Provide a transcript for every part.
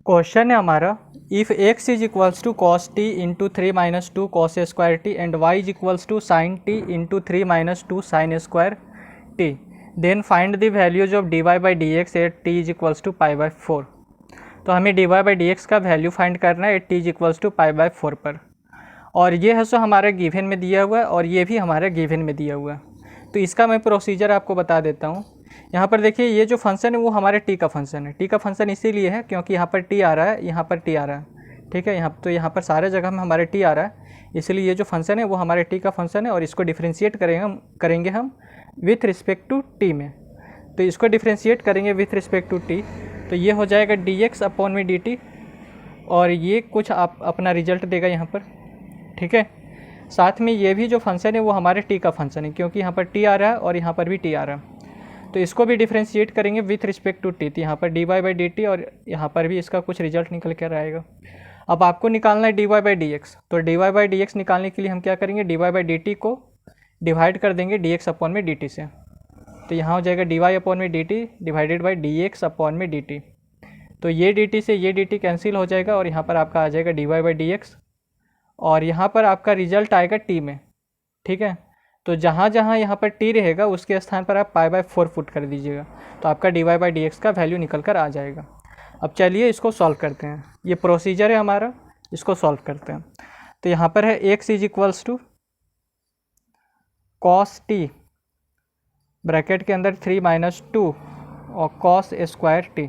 Question है हमारा, if x is equals to cos t into 3 minus 2 cos square t and y is equals to sine t into 3 minus 2 sine square t, then find the values of d Y by D x at t is equals to pi by 4। तो हमें d Y by D x का value find करना है at t is equals to pi by 4 पर, और ये है सो हमारा गिवन में दिया हुआ है और ये भी हमारा गिवन में दिया हुआ है। तो इसका मैं प्रोसीजर आपको बता देता हूँ। यहाँ पर देखिए, ये जो फंक्शन है वो हमारे टी का फंक्शन है। टी का फंक्शन इसीलिए है क्योंकि यहाँ पर टी आ रहा है, यहाँ पर टी आ रहा है, ठीक है। यहाँ पर सारे जगह में हमारे टी आ रहा है, इसलिए ये जो फंक्शन है वो हमारे टी का फंक्शन है और इसको डिफ्रेंशिएट करेंगे हम विथ रिस्पेक्ट टू टी में। तो इसको डिफ्रेंशिएट करेंगे विथ रिस्पेक्ट टू टी, तो ये हो जाएगा डी एक्स अपॉन में डी टी, और ये कुछ आप अपना रिजल्ट देगा यहाँ पर, ठीक है। साथ में ये भी जो फंक्शन है वो हमारे टी का फंक्शन है क्योंकि यहाँ पर टी आ रहा है और यहाँ पर भी टी आ रहा है। तो इसको भी डिफ्रेंशिएट करेंगे विथ रिस्पेक्ट टू टी, तो यहाँ पर d Y by D t और यहाँ पर भी इसका कुछ रिजल्ट निकल कर आएगा। अब आपको निकालना है D Y by D X, तो D Y by D X निकालने के लिए हम क्या करेंगे, D Y by D T को डिवाइड कर देंगे डी एक्स अपॉन में डी टी से। तो यहाँ हो जाएगा डी वाई अपॉन में D T divided by D x upon में डी टी। तो ये डी टी से ये डी टी कैंसिल हो जाएगा और यहाँ पर आपका आ जाएगा D Y by D x, और यहाँ पर आपका रिजल्ट आएगा टी में, ठीक है। तो जहाँ जहाँ यहाँ पर टी रहेगा उसके स्थान पर आप पाई बाई 4 पुट कर दीजिएगा, तो आपका d Y by D x का वैल्यू निकल कर आ जाएगा। अब चलिए इसको सॉल्व करते हैं, ये प्रोसीजर है हमारा, इसको सॉल्व करते हैं। तो यहाँ पर है x is equals to cos t bracket के अंदर 3 माइनस 2 और कॉस स्क्वायर टी,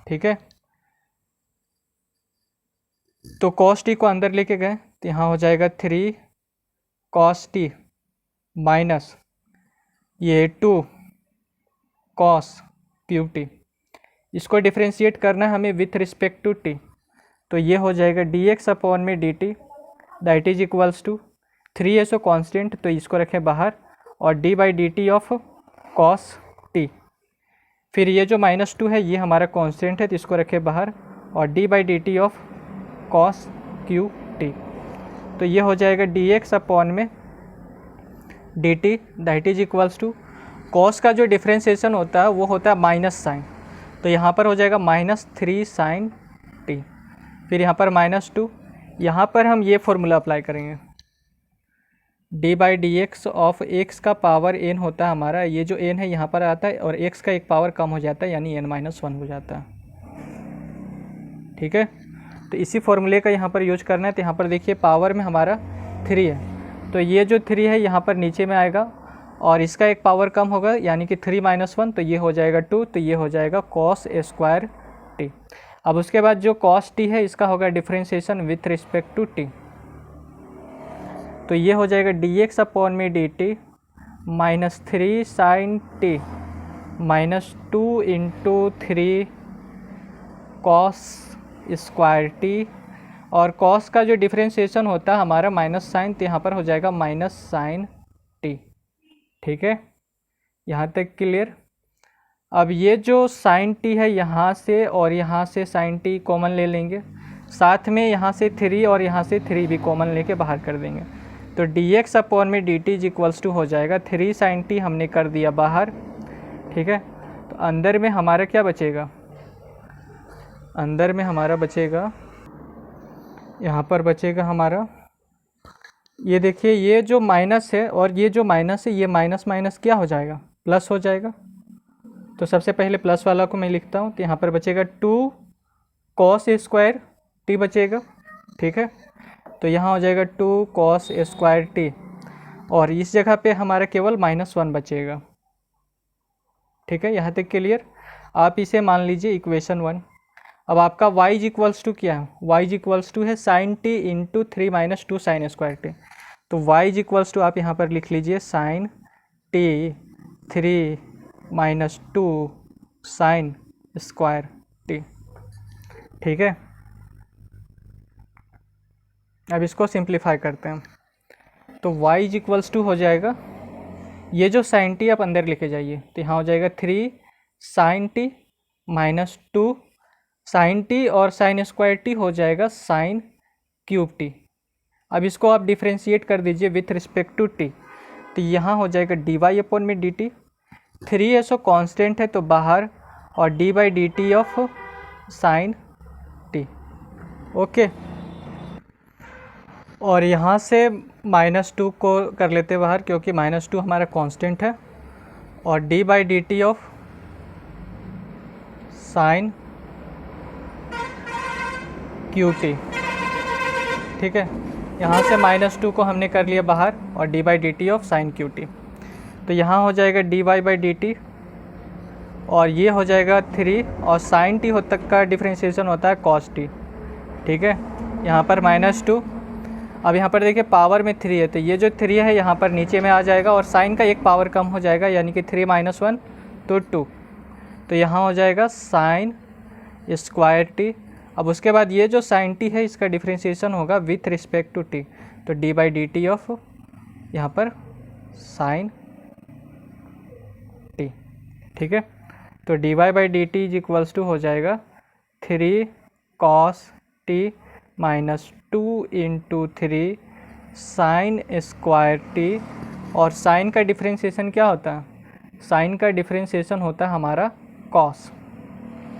ठीक है। तो कॉस टी को अंदर लेके गए तो यहाँ हो जाएगा 3 कॉस टी माइनस ये 2 कॉस क्यूब टी। इसको डिफ्रेंशिएट करना है हमें विथ रिस्पेक्ट टू टी, तो ये हो जाएगा डी एक्स अपॉन में D t that is equals to 3 है सो कॉन्स्टेंट, तो इसको रखें बाहर, और d by D t of cos t. फिर ये जो -2 है ये हमारा कॉन्स्टेंट है, तो इसको रखें बाहर, और d by D t of cos cube t. तो ये हो जाएगा डी एक्स अपॉन में D t that is equals to, cos का जो डिफ्रेंशिएशन होता है वो होता है माइनस साइन, तो यहाँ पर हो जाएगा -3 साइन टी। फिर यहाँ पर -2, यहाँ पर हम ये फॉर्मूला अप्लाई करेंगे, D by D x of x का पावर n होता है हमारा, ये जो n है यहाँ पर आता है और x का एक पावर कम हो जाता है यानी n-1 हो जाता है, ठीक है। तो इसी फॉर्मूले का यहाँ पर यूज करना है। तो यहाँ पर देखिए पावर में हमारा 3 है, तो ये जो 3 है यहाँ पर नीचे में आएगा और इसका एक पावर कम होगा यानी कि 3-1, तो ये हो जाएगा 2, तो ये हो जाएगा कॉस स्क्वायर टी। अब उसके बाद जो कॉस टी है इसका होगा differentiation with respect to t, तो ये हो जाएगा डी एक्स अपॉन में D t -3 sine t -2 into 3 cos square t, और कॉस का जो डिफ्रेंशिएशन होता है हमारा माइनस साइन, तो यहाँ पर हो जाएगा माइनस साइन टी, ठीक है। यहाँ तक क्लियर। अब ये जो साइन टी है यहाँ से और यहाँ से साइन टी कॉमन ले लेंगे, साथ में यहाँ से 3 और यहाँ से 3 भी कॉमन लेके बाहर कर देंगे, तो डी एक्स अपॉन में D t is equals to हो जाएगा 3 साइन टी हमने कर दिया बाहर, ठीक है। तो अंदर में हमारा क्या बचेगा, अंदर में हमारा बचेगा, यहाँ पर बचेगा हमारा, ये देखिए ये जो माइनस है और ये जो माइनस है ये माइनस माइनस क्या हो जाएगा, प्लस हो जाएगा। तो सबसे पहले प्लस वाला को मैं लिखता हूँ, तो यहाँ पर बचेगा 2 कॉस स्क्वायर टी बचेगा, ठीक है। तो यहाँ हो जाएगा 2 कॉस स्क्वायर टी, और इस जगह पे हमारा केवल -1 बचेगा, ठीक है। यहाँ तक क्लियर। आप इसे मान लीजिए इक्वेशन 1। अब आपका y इज इक्वल्स टू क्या है, y इज इक्वल्स टू है sine t into 3 minus 2 sine square t, तो y इज इक्वल्स टू आप यहाँ पर लिख लीजिए sine t 3 minus 2 sine square t, ठीक है। अब इसको सिंप्लीफाई करते हैं, तो y इज इक्वल्स टू हो जाएगा, ये जो साइन टी आप अंदर लेके जाइए, तो यहाँ हो जाएगा 3 साइन टी -2 साइन टी और साइन स्क्वायर टी हो जाएगा साइन क्यूब टी। अब इसको आप डिफ्रेंशिएट कर दीजिए विथ रिस्पेक्ट टू टी, तो यहाँ हो जाएगा डी वाई अपॉन में डी टी, 3 है सो कॉन्स्टेंट है तो बाहर, और d by D t of sign okay, और यहाँ से -2 को कर लेते बाहर, क्योंकि -2 हमारा कांस्टेंट है, और d by D t of sine cube T. ठीक है, यहाँ से -2 को हमने कर लिया बाहर, और d by D t of sine cube t. तो यहाँ हो जाएगा D Y by D t, और ये हो जाएगा 3, और साइन टी हो तक का डिफ्रेंशिएशन होता है कॉस टी। ठीक है, यहाँ पर -2, अब यहाँ पर देखिए पावर में 3 है, तो ये जो 3 है यहाँ पर नीचे में आ जाएगा, और साइन का एक पावर कम हो जाएगा, यानी कि 3 - 1 तो 2। तो यहाँ हो जाएगा साइन स्क्वायर टी। अब उसके बाद ये जो साइन टी है इसका डिफ्रेंशिएशन होगा विथ रिस्पेक्ट टू टी, तो d by D t of यहाँ पर साइन टी। ठीक है, तो D Y by D t is equals to हो जाएगा 3 cos t -2 into 3 sine square t. और साइन का डिफ्रेंशिएशन क्या होता है? साइन का डिफ्रेंशिएशन होता है हमारा कॉस।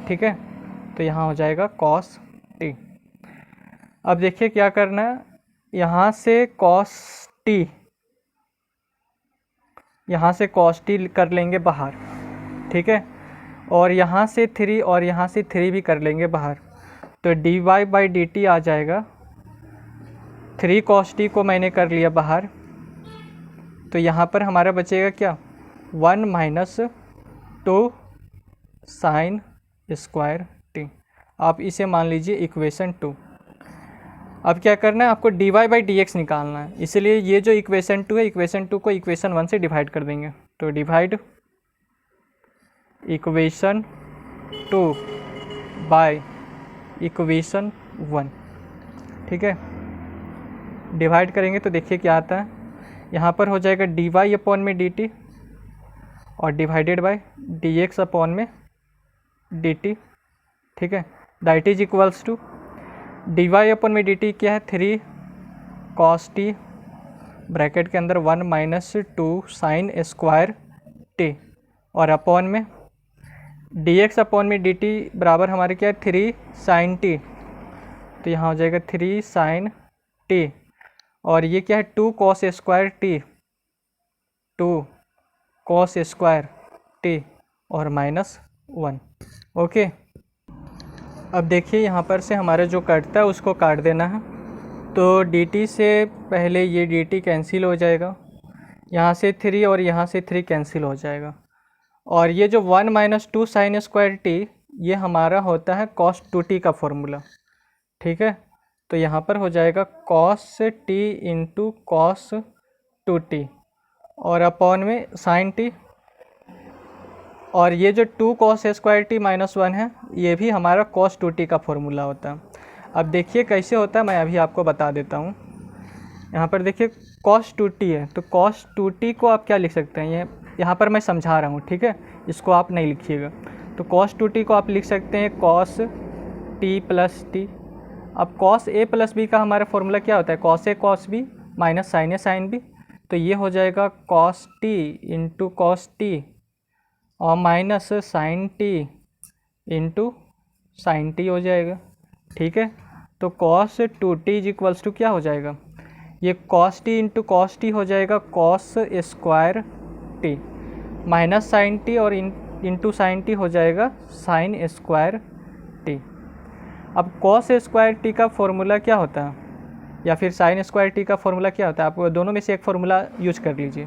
ठीक है, तो यहाँ हो जाएगा कॉस टी। अब देखिए क्या करना है, यहाँ से कॉस टी, यहाँ से कॉस टी कर लेंगे बाहर। ठीक है, और यहाँ से 3 और यहाँ से 3 भी कर लेंगे बाहर, तो D Y by D T आ जाएगा। 3 कॉस टी को मैंने कर लिया बाहर, तो यहाँ पर हमारा बचेगा क्या, 1 - 2 साइन स्क्वायर टी। आप इसे मान लीजिए इक्वेशन 2। अब क्या करना है, आपको d Y by D x निकालना है, इसलिए ये जो इक्वेशन 2 है, इक्वेशन 2 को इक्वेशन 1 से डिवाइड कर देंगे। तो डिवाइड इक्वेशन 2 बाय इक्वेशन 1। ठीक है, डिवाइड करेंगे तो देखिए क्या आता है, यहाँ पर हो जाएगा डी वाई अपॉन में डी टी, और divided by d x upon में डी टी। ठीक है, that is equals to d Y upon में डी टी क्या है, 3 कॉस टी ब्रैकेट के अंदर 1 - 2 साइन स्क्वायर टी, और अपॉन में डी एक्स अपॉन में डी टी बराबर हमारे क्या है, 3 साइन टी। तो यहाँ हो जाएगा 3 साइन टी, और ये क्या है, 2 cos square T, 2 cos square t, और -1। ओके, अब देखिए यहाँ पर से हमारा जो कटता है उसको काट देना है। तो dt से पहले ये dt कैंसिल हो जाएगा, यहाँ से 3 और यहाँ से 3 कैंसिल हो जाएगा, और ये जो 1 - 2 साइन स्क्वायर टी ये हमारा होता है cos 2t का फॉर्मूला। ठीक है, तो यहाँ पर हो जाएगा cos t into cos 2t, और अपॉन में साइन टी, और ये जो 2 cos स्क्वायर टी -1 है ये भी हमारा cos 2t का फॉर्मूला होता है। अब देखिए कैसे होता है, मैं अभी आपको बता देता हूँ। यहाँ पर देखिए cos 2t है, तो cos 2t को आप क्या लिख सकते हैं, ये यहाँ पर मैं समझा रहा हूँ। ठीक है, इसको आप नहीं लिखिएगा। तो cos 2t को आप लिख सकते हैं cos t प्लस टी। अब cos a प्लस b का हमारा फॉर्मूला क्या होता है, cos a cos b minus sine a sine b। तो ये हो जाएगा cos t into cos t और minus sine t into sine t हो जाएगा। ठीक है, तो cos 2t is equals to क्या हो जाएगा, ये cos t into cos t हो जाएगा cos square t, minus sine t और इंटू साइन टी हो जाएगा साइन स्क्वायर टी। अब cos स्क्वायर टी का फॉर्मूला क्या होता है, या फिर साइन स्क्वायर टी का फॉर्मूला क्या होता है, आप दोनों में से एक फार्मूला यूज कर लीजिए।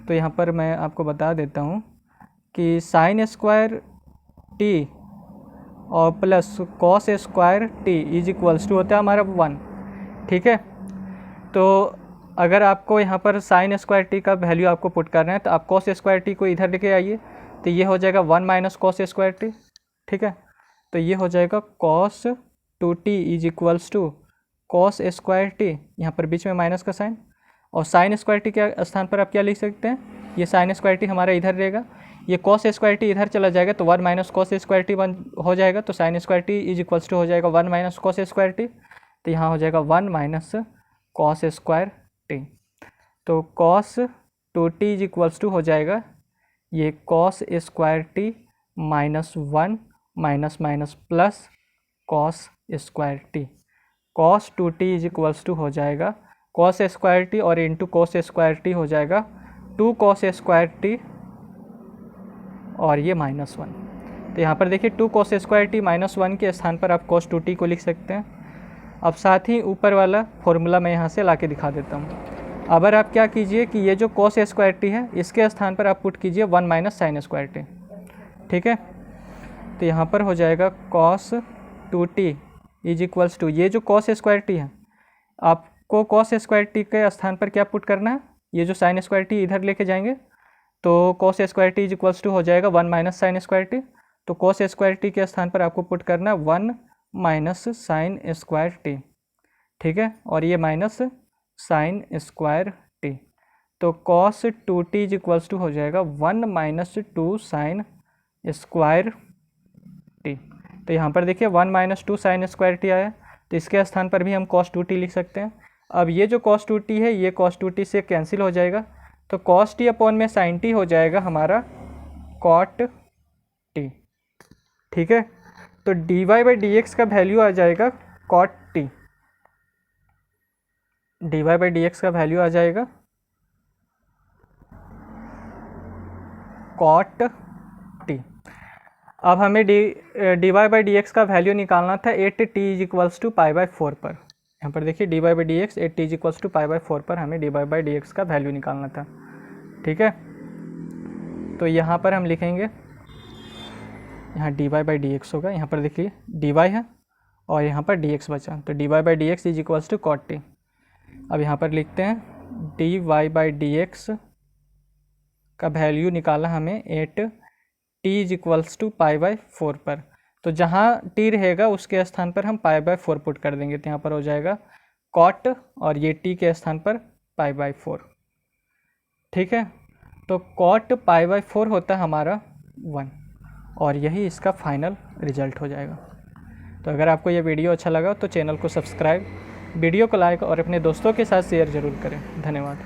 तो यहाँ पर मैं आपको बता देता हूँ कि साइन स्क्वायर टी और plus cos square t is equals to होता है हमारा 1। ठीक है, तो अगर आपको यहाँ पर साइन स्क्वायर टी का वैल्यू आपको पुट करना है तो आप कॉस स्क्वायर टी को इधर लेके आइए, तो ये हो जाएगा 1 माइनस कॉस स्क्वायर टी। ठीक है, तो ये हो जाएगा cos 2t is equals to cos square t, यहाँ पर बीच में माइनस का साइन, और साइन स्क्वायर टी के स्थान पर आप क्या लिख सकते हैं, ये साइन स्क्वायर टी हमारा इधर रहेगा, ये कॉस स्क्वायर टी इधर चला जाएगा, तो 1 माइनस कॉस स्क्वायर टी हो जाएगा, तो sine square t is equals to हो जाएगा 1 माइनस कॉस स्क्वायर टी। तो यहाँ हो जाएगा 1 माइनस कॉस स्क्वायर टी। तो cos 2t is equals to हो जाएगा ये cos square t -1 minus minus plus cos square t. Cos 2t is equals to हो जाएगा कॉस स्क्वायर टी और इंटू कॉस स्क्वायर टी हो जाएगा 2 कॉस स्क्वायर टी और ये -1। तो यहाँ पर देखिए 2 कॉस स्क्वायर टी -1 के स्थान पर आप कॉस 2t को लिख सकते हैं। अब साथ ही ऊपर वाला फॉर्मूला मैं यहाँ से ला के दिखा देता हूँ। अगर आप क्या कीजिए कि ये जो कॉस स्क्वायर टी है इसके स्थान पर आप पुट कीजिए 1 माइनस साइन स्क्वायर टी। ठीक है, तो यहाँ पर हो जाएगा cos 2t is equals to ये जो कॉस स्क्वायर टी है आपको कॉस स्क्वायर टी के स्थान पर क्या पुट करना है, ये जो साइन स्क्वायर टी इधर लेके जाएंगे तो cos square t is equals to हो जाएगा 1 माइनस साइन स्क्वायर टी। तो कॉस स्क्वायर टी के स्थान पर आपको पुट करना है 1 माइनस साइन स्क्वायर टी। ठीक है, और ये माइनस साइन स्क्वायर टी। तो cos 2t is equals to हो जाएगा 1 माइनस 2 साइन स्क्वायर टी। तो यहाँ पर देखिए 1 माइनस 2 साइन स्क्वायर टी आया, तो इसके स्थान पर भी हम कॉस 2t लिख सकते हैं। अब ये जो कॉस 2t है ये कॉस 2t से कैंसिल हो जाएगा, तो कॉस टी अपॉन में साइन टी हो जाएगा हमारा कॉट टी। ठीक है, तो dy बाई डी एक्स का वैल्यू आ जाएगा cot t, dy by D x का वैल्यू आ जाएगा कॉट टी। अब हमें dy बाई डी एक्स का वैल्यू निकालना था 8t is equals to pi by 4 पर। यहाँ पर देखिए dy by D x 8t is equals to pi by 4 पर हमें dy बाई डी एक्स का वैल्यू निकालना था। ठीक है, तो यहाँ पर हम लिखेंगे, यहाँ dy बाई डी एक्स होगा, यहाँ पर देखिए dy है और यहाँ पर dx बचा, तो dy by D x is equals to cot t. अब यहाँ पर लिखते हैं dy बाई डी एक्स का वैल्यू निकाला हमें 8t is equals to pi by 4 पर। तो जहाँ t रहेगा उसके स्थान पर हम पाई बाई 4 पुट कर देंगे, तो यहाँ पर हो जाएगा कॉट और ये t के स्थान पर पाई बाई 4। ठीक है, तो कॉट पाई बाई 4 होता है हमारा 1 और यही इसका फाइनल रिजल्ट हो जाएगा। तो अगर आपको ये वीडियो अच्छा लगा तो चैनल को सब्सक्राइब, वीडियो को लाइक और अपने दोस्तों के साथ शेयर ज़रूर करें। धन्यवाद।